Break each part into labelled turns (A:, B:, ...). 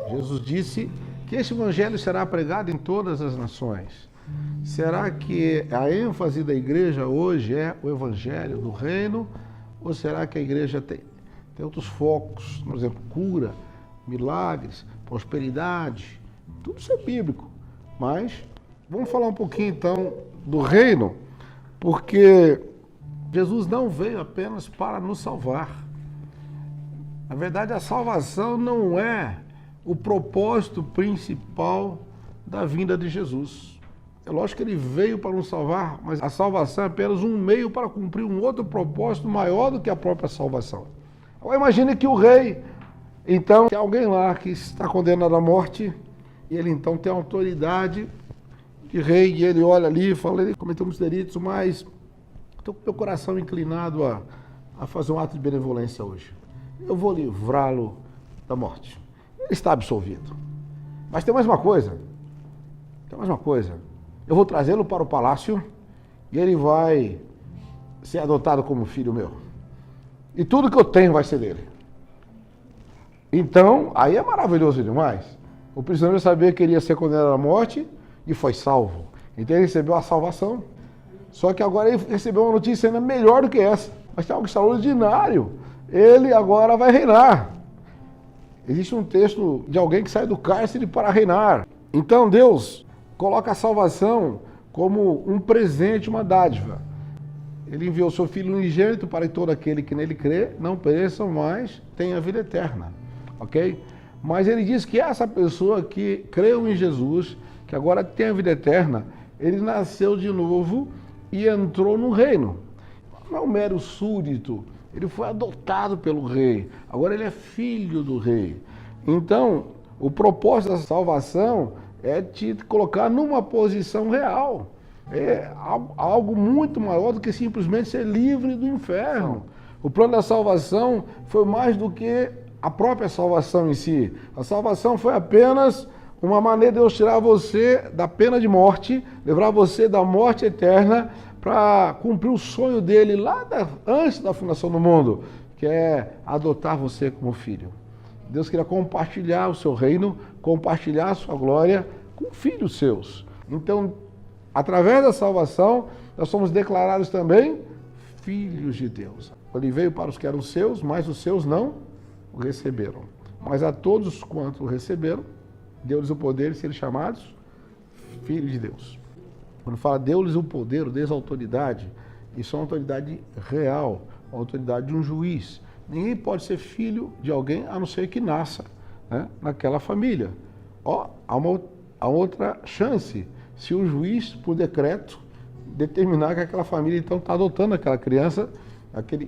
A: Jesus disse que esse evangelho será pregado em todas as nações. Será que a ênfase da igreja hoje é o evangelho do reino? Ou será que a igreja tem outros focos? Por exemplo, cura, milagres, prosperidade, tudo isso é bíblico. Mas vamos falar um pouquinho então do reino, porque Jesus não veio apenas para nos salvar. Na verdade, a salvação não é o propósito principal da vinda de Jesus. É lógico que ele veio para nos salvar, mas a salvação é apenas um meio para cumprir um outro propósito maior do que a própria salvação. Agora imagine que o rei, então, tem alguém lá que está condenado à morte, e ele então tem autoridade de rei, e ele olha ali e fala, ele cometeu muitos delitos, mas estou com meu coração inclinado a fazer um ato de benevolência hoje. Eu vou livrá-lo da morte. Ele está absolvido. Mas tem mais uma coisa. Eu vou trazê-lo para o palácio e ele vai ser adotado como filho meu. E tudo que eu tenho vai ser dele. Então, aí é maravilhoso demais. O prisioneiro sabia que ele ia ser condenado à morte e foi salvo. Então ele recebeu a salvação. Só que agora ele recebeu uma notícia ainda melhor do que essa. Mas tem algo extraordinário. Ele agora vai reinar. Existe um texto de alguém que sai do cárcere para reinar. Então Deus coloca a salvação como um presente, uma dádiva. Ele enviou seu Filho unigênito para que todo aquele que nele crê não pereça, mas tenha a vida eterna. Ok? Mas ele diz que essa pessoa que creu em Jesus, que agora tem a vida eterna, ele nasceu de novo e entrou no reino. Não é um mero súdito, ele foi adotado pelo rei, agora ele é filho do rei. Então, o propósito da salvação é te colocar numa posição real. É algo muito maior do que simplesmente ser livre do inferno. O plano da salvação foi mais do que a própria salvação em si. A salvação foi apenas uma maneira de Deus tirar você da pena de morte, livrar você da morte eterna, para cumprir o sonho dele lá antes da fundação do mundo, que é adotar você como filho. Deus queria compartilhar o seu reino, compartilhar a sua glória com filhos seus. Então, através da salvação, nós somos declarados também filhos de Deus. Ele veio para os que eram seus, mas os seus não o receberam. Mas a todos quanto o receberam, deu-lhes o poder de serem chamados filhos de Deus. Quando fala deu-lhes o poder, deu-lhes a autoridade, isso é uma autoridade real, a autoridade de um juiz. Ninguém pode ser filho de alguém a não ser que nasça, né, naquela família. Há uma outra chance, se o juiz, por decreto, determinar que aquela família então está adotando aquela criança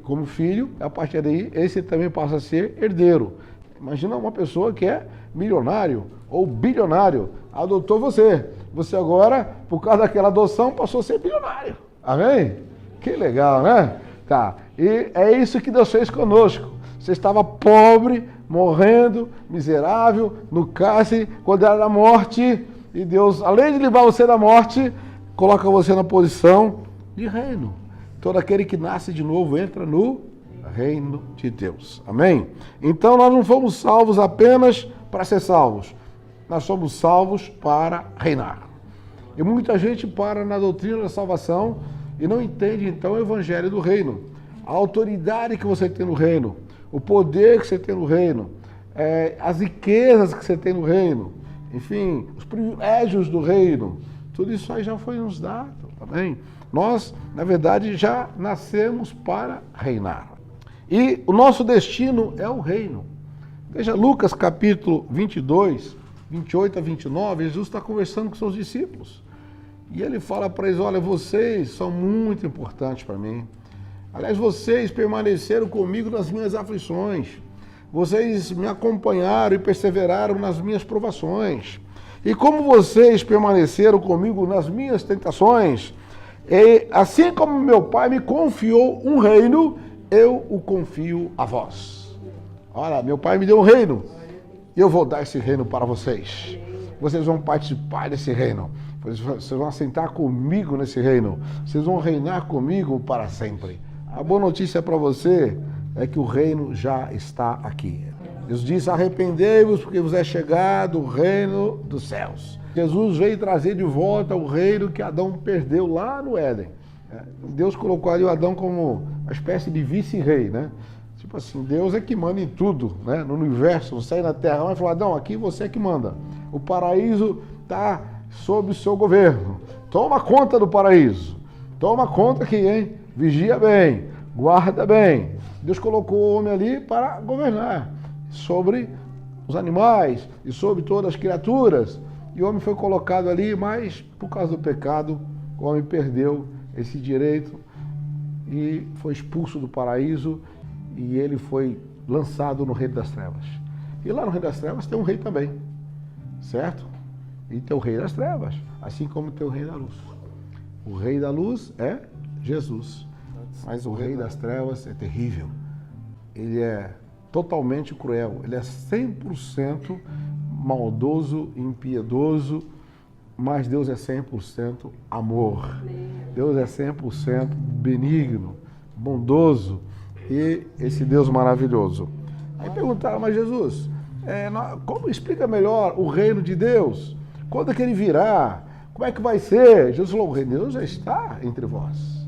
A: como filho, a partir daí esse também passa a ser herdeiro. Imagina uma pessoa que é milionário ou bilionário, adotou você. Você agora, por causa daquela adoção, passou a ser bilionário. Amém? Que legal, né? Tá. E é isso que Deus fez conosco. Você estava pobre, morrendo, miserável, no cárcere, condenado à morte. E Deus, além de livrar você da morte, coloca você na posição de reino. Todo aquele que nasce de novo entra no reino de Deus. Amém? Então nós não fomos salvos apenas para ser salvos. Nós somos salvos para reinar. E muita gente para na doutrina da salvação e não entende então o evangelho do reino. A autoridade que você tem no reino, o poder que você tem no reino, as riquezas que você tem no reino, enfim, os privilégios do reino, tudo isso aí já foi nos dado, tá bem? Nós, na verdade, já nascemos para reinar. E o nosso destino é o reino. Veja Lucas capítulo 22, 28 a 29, Jesus está conversando com seus discípulos. E ele fala para eles, olha, vocês são muito importantes para mim. Aliás, vocês permaneceram comigo nas minhas aflições. Vocês me acompanharam e perseveraram nas minhas provações. E como vocês permaneceram comigo nas minhas tentações, assim como meu Pai me confiou um reino, eu o confio a vós. Olha, meu Pai me deu um reino, e eu vou dar esse reino para vocês. Vocês vão participar desse reino. Vocês vão assentar comigo nesse reino. Vocês vão reinar comigo para sempre. A boa notícia para você é que o reino já está aqui. Jesus disse, arrependei-vos porque vos é chegado o reino dos céus. Jesus veio trazer de volta o reino que Adão perdeu lá no Éden. Deus colocou ali o Adão como uma espécie de vice-rei, né? Tipo assim, Deus é que manda em tudo, né? No universo, no céu e na terra. Mas falou, Adão, aqui você é que manda. O paraíso está sob o seu governo. Toma conta do paraíso. Toma conta aqui, hein? Vigia bem, guarda bem. Deus colocou o homem ali para governar sobre os animais e sobre todas as criaturas. E o homem foi colocado ali, mas por causa do pecado, o homem perdeu esse direito e foi expulso do paraíso e ele foi lançado no reino das trevas. E lá no reino das trevas tem um rei também, certo? E tem o rei das trevas, assim como tem o rei da luz. O rei da luz é Jesus, mas o rei das trevas é terrível. Ele é totalmente cruel, ele é 100% maldoso, impiedoso, mas Deus é 100% amor. Deus é 100% benigno, bondoso e esse Deus maravilhoso. Aí perguntaram, mas Jesus, como explica melhor o reino de Deus? Quando é que ele virá? Como é que vai ser? Jesus falou, o reino de Deus já está entre vós.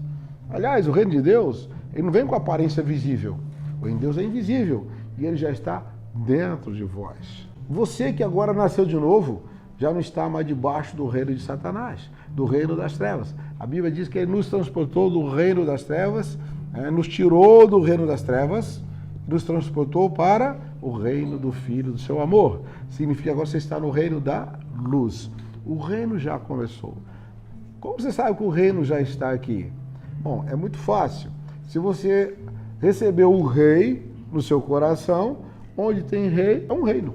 A: Aliás, o reino de Deus, ele não vem com aparência visível. O reino de Deus é invisível e ele já está dentro de vós. Você que agora nasceu de novo, já não está mais debaixo do reino de Satanás, do reino das trevas. A Bíblia diz que ele nos transportou do reino das trevas, nos tirou do reino das trevas, nos transportou para o reino do Filho do seu amor. Significa que agora você está no reino da luz. O reino já começou. Como você sabe que o reino já está aqui? Bom, é muito fácil. Se você recebeu um rei no seu coração, onde tem rei, é um reino.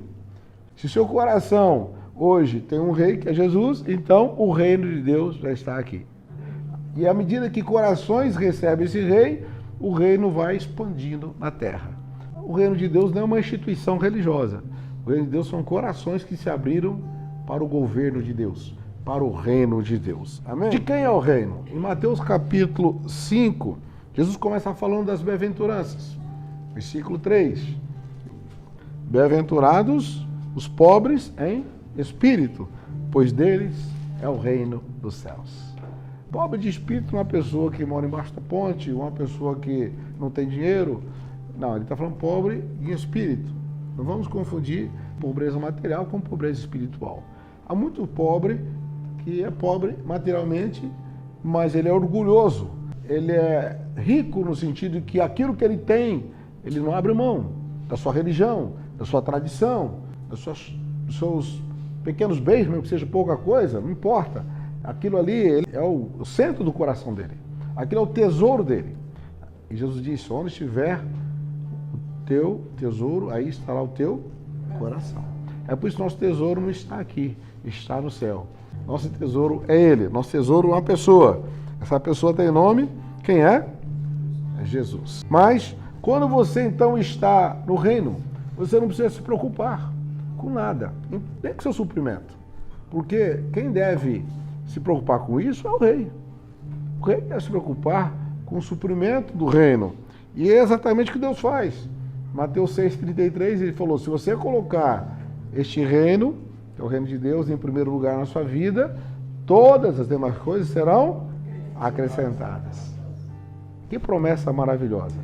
A: Se seu coração hoje tem um rei, que é Jesus, então o reino de Deus já está aqui. E à medida que corações recebem esse rei, o reino vai expandindo na terra. O reino de Deus não é uma instituição religiosa. O reino de Deus são corações que se abriram para o governo de Deus, para o reino de Deus. Amém? De quem é o reino? Em Mateus capítulo 5, Jesus começa falando das bem-aventuranças. Versículo 3. Bem-aventurados os pobres em espírito, pois deles é o reino dos céus. Pobre de espírito não é uma pessoa que mora embaixo da ponte, uma pessoa que não tem dinheiro. Não, ele está falando pobre em espírito. Não vamos confundir pobreza material com pobreza espiritual. Há muito pobre que é pobre materialmente, mas ele é orgulhoso. Ele é rico no sentido de que aquilo que ele tem, ele não abre mão da sua religião, da sua tradição, dos seus pequenos bens, mesmo que seja pouca coisa, não importa. Aquilo ali ele é o centro do coração dele. Aquilo é o tesouro dele. E Jesus disse, onde estiver o teu tesouro, aí estará o teu coração. É por isso que nosso tesouro não está aqui, está no céu. Nosso tesouro é ele, nosso tesouro é uma pessoa. Essa pessoa tem nome, quem é? É Jesus. Mas, quando você então está no reino, você não precisa se preocupar com nada, nem com seu suprimento. Porque quem deve se preocupar com isso é o rei. O rei deve se preocupar com o suprimento do reino. E é exatamente o que Deus faz. Mateus 6,33, ele falou, se você colocar este reino, que é o reino de Deus, em primeiro lugar na sua vida, todas as demais coisas serão acrescentadas. Que promessa maravilhosa.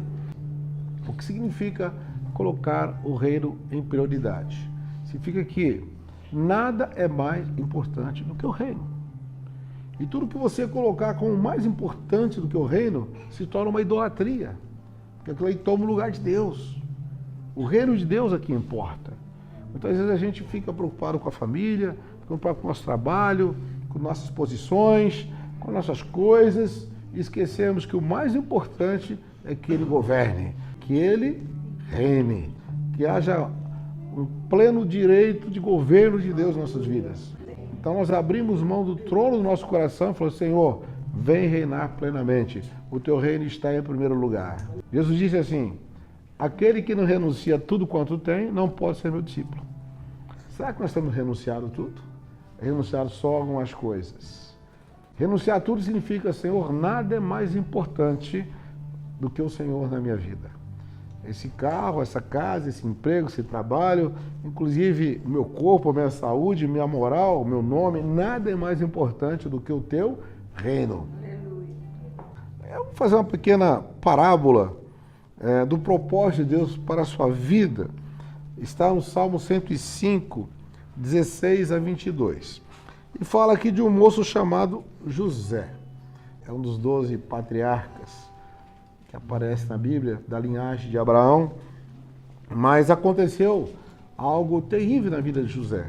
A: O que significa colocar o reino em prioridade? Significa que nada é mais importante do que o reino. E tudo que você colocar como mais importante do que o reino se torna uma idolatria. Porque aquilo aí toma o lugar de Deus. O reino de Deus é que importa. Muitas vezes a gente fica preocupado com a família, fica preocupado com o nosso trabalho, com nossas posições, com nossas coisas, e esquecemos que o mais importante é que Ele governe, que Ele reine, que haja um pleno direito de governo de Deus em nossas vidas. Então nós abrimos mão do trono do nosso coração e falamos, Senhor, vem reinar plenamente, o teu reino está em primeiro lugar. Jesus disse assim, aquele que não renuncia a tudo quanto tem, não pode ser meu discípulo. Será que nós temos renunciado tudo? Renunciado só algumas coisas. Renunciar a tudo significa, Senhor, nada é mais importante do que o Senhor na minha vida. esse carro, essa casa, esse emprego, esse trabalho, inclusive o meu corpo, a minha saúde, minha moral, o meu nome, nada é mais importante do que o teu reino. Eu vou fazer uma pequena parábola do propósito de Deus para a sua vida. Está no Salmo 105, 16 a 22. E fala aqui de um moço chamado José. É um dos 12 patriarcas que aparece na Bíblia, da linhagem de Abraão. Mas aconteceu algo terrível na vida de José.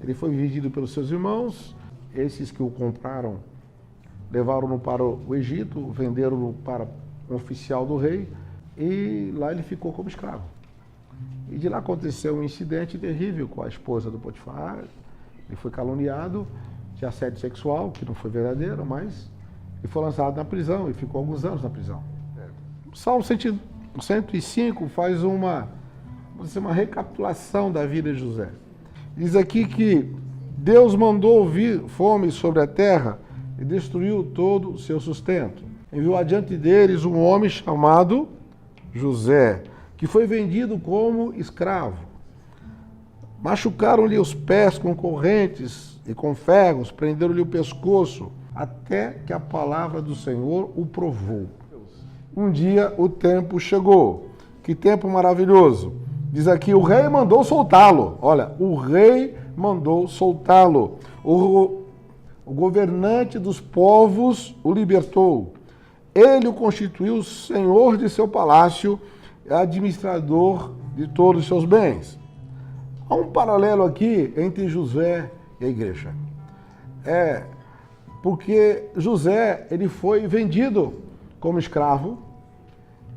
A: Ele foi vendido pelos seus irmãos, esses que o compraram, levaram-no para o Egito, venderam-no para um oficial do rei, e lá ele ficou como escravo. E de lá aconteceu um incidente terrível com a esposa do Potifar. Ele foi caluniado de assédio sexual, que não foi verdadeiro, mas ele foi lançado na prisão e ficou alguns anos na prisão. O Salmo 105 faz uma recapitulação da vida de José. Diz aqui que Deus mandou vir fome sobre a terra e destruiu todo o seu sustento. Enviou adiante deles um homem chamado José, que foi vendido como escravo. Machucaram-lhe os pés com correntes e com ferros, prenderam-lhe o pescoço, até que a palavra do Senhor o provou. Um dia o tempo chegou. Que tempo maravilhoso. Diz aqui, o rei mandou soltá-lo. Olha, o rei mandou soltá-lo. O governante dos povos o libertou. Ele o constituiu senhor de seu palácio, administrador de todos os seus bens. Há um paralelo aqui entre José e a igreja. Porque José, ele foi vendido como escravo,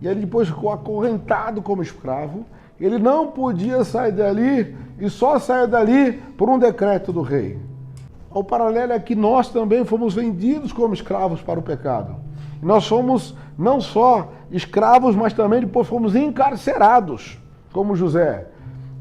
A: e ele depois ficou acorrentado como escravo. Ele não podia sair dali, e só saiu dali por um decreto do rei. O paralelo é que nós também fomos vendidos como escravos para o pecado. Nós fomos não só escravos, mas também depois fomos encarcerados, como José.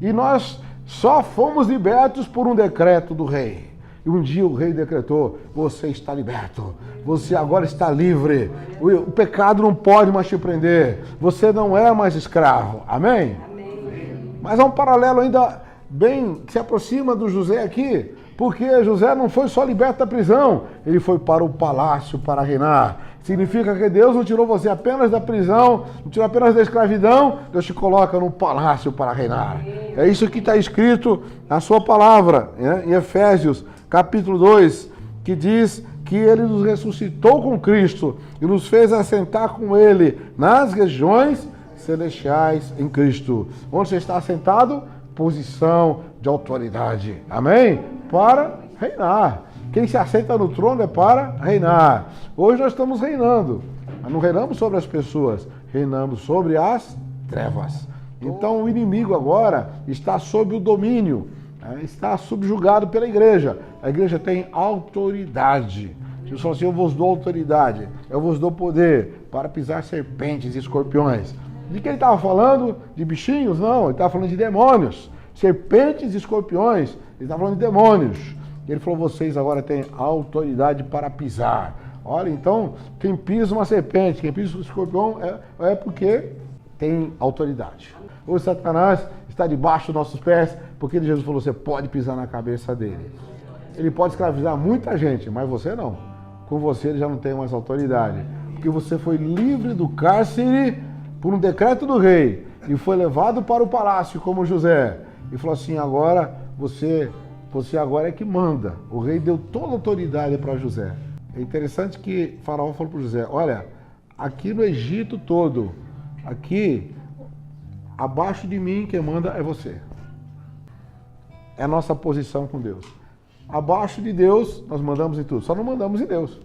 A: E nós só fomos libertos por um decreto do rei. E um dia o rei decretou, você está liberto, você agora está livre, o pecado não pode mais te prender, você não é mais escravo. Amém? Amém. Mas há um paralelo ainda bem que se aproxima do José aqui, porque José não foi só liberto da prisão, ele foi para o palácio para reinar. Significa que Deus não tirou você apenas da prisão, não tirou apenas da escravidão, Deus te coloca no palácio para reinar. É isso que está escrito na sua palavra, em Efésios, capítulo 2, que diz que ele nos ressuscitou com Cristo e nos fez assentar com ele nas regiões celestiais em Cristo. Onde você está assentado? Posição de autoridade. Amém? Para reinar. Quem se assenta no trono é para reinar. Hoje nós estamos reinando, mas não reinamos sobre as pessoas, reinamos sobre as trevas. Então o inimigo agora está sob o domínio, está subjugado pela igreja. A igreja tem autoridade. Jesus falou assim, eu vos dou autoridade, eu vos dou poder para pisar serpentes e escorpiões. De quem ele estava falando? De bichinhos? Não, ele estava falando de demônios. Serpentes e escorpiões, ele estava falando de demônios. Ele falou, vocês agora têm autoridade para pisar. Olha, então, quem pisa uma serpente, quem pisa um escorpião é porque tem autoridade. O Satanás está debaixo dos nossos pés, porque Jesus falou, você pode pisar na cabeça dele. Ele pode escravizar muita gente, mas você não. Com você ele já não tem mais autoridade. Porque você foi livre do cárcere por um decreto do rei e foi levado para o palácio como José. E falou assim, agora você agora é que manda. O rei deu toda a autoridade para José. É interessante que Faraó falou para José, olha, aqui no Egito todo, aqui, abaixo de mim, quem manda é você. É a nossa posição com Deus. Abaixo de Deus, nós mandamos em tudo. Só não mandamos em Deus.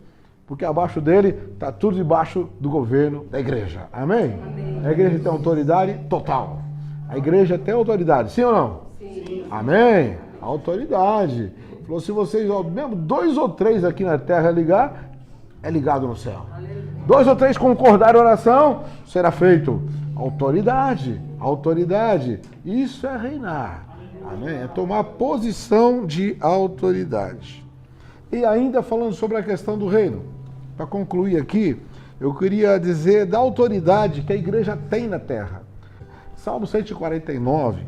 A: Porque abaixo dele está tudo debaixo do governo da igreja. Amém? Amém. A igreja tem autoridade total. A igreja tem autoridade, sim ou não? Sim. Amém? Autoridade. Falou, se vocês, mesmo 2 ou 3 aqui na terra ligar, é ligado no céu. 2 ou 3 concordarem em oração, será feito. Autoridade, autoridade. Isso é reinar. Amém? É tomar posição de autoridade. E ainda falando sobre a questão do reino, para concluir aqui, eu queria dizer da autoridade que a igreja tem na terra. Salmo 149,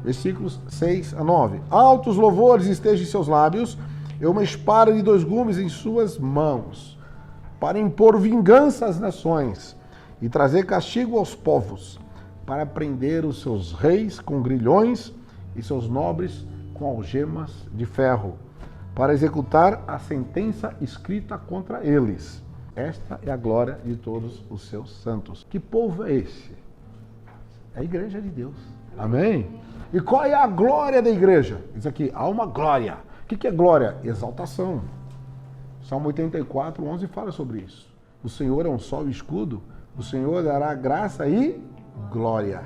A: versículos 6 a 9. Altos louvores estejam em seus lábios, e uma espada de 2 gumes em suas mãos, para impor vingança às nações e trazer castigo aos povos, para prender os seus reis com grilhões e seus nobres com algemas de ferro, para executar a sentença escrita contra eles. Esta é a glória de todos os seus santos. Que povo é esse? É a igreja de Deus. Amém? E qual é a glória da igreja? Diz aqui, há uma glória. O que é glória? Exaltação. Salmo 84, 11 fala sobre isso. O Senhor é um sol e escudo, o Senhor dará graça e glória.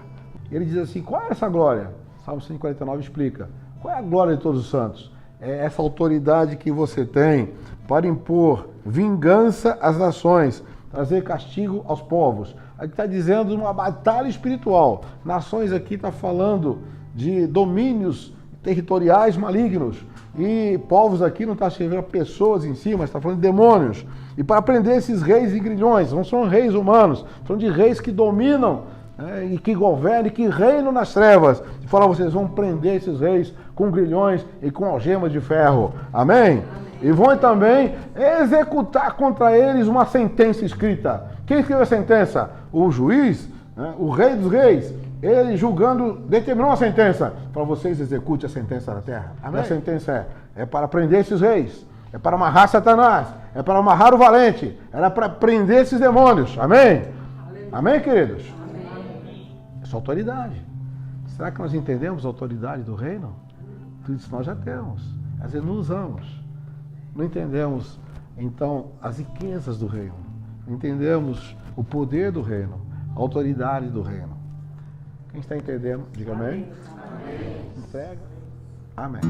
A: Ele diz assim, qual é essa glória? Salmo 149 explica. Qual é a glória de todos os santos? É essa autoridade que você tem para impor vingança às nações, trazer castigo aos povos. Aqui está dizendo uma batalha espiritual. Nações aqui está falando de domínios territoriais malignos. E povos aqui não está escrevendo pessoas em si, mas está falando de demônios. E para prender esses reis e grilhões, não são reis humanos, são de reis que dominam e que governam e que reinam nas trevas. E fala, vocês vão prender esses reis com grilhões e com algemas de ferro. Amém? Amém. E vão também executar contra eles uma sentença escrita. Quem escreveu a sentença? O juiz, o rei dos reis. Ele julgando, determinou uma sentença. Para vocês execute a sentença na terra. Amém. A sentença é para prender esses reis. É para amarrar Satanás. É para amarrar o valente. Era para prender esses demônios. Amém? Amém, queridos? Amém. Essa autoridade. Será que nós entendemos a autoridade do reino? Tudo isso nós já temos. Às vezes não usamos. Não entendemos, então, as riquezas do reino. Não entendemos o poder do reino. A autoridade do reino. Quem está entendendo, diga amém. Amém. Entrega. Amém.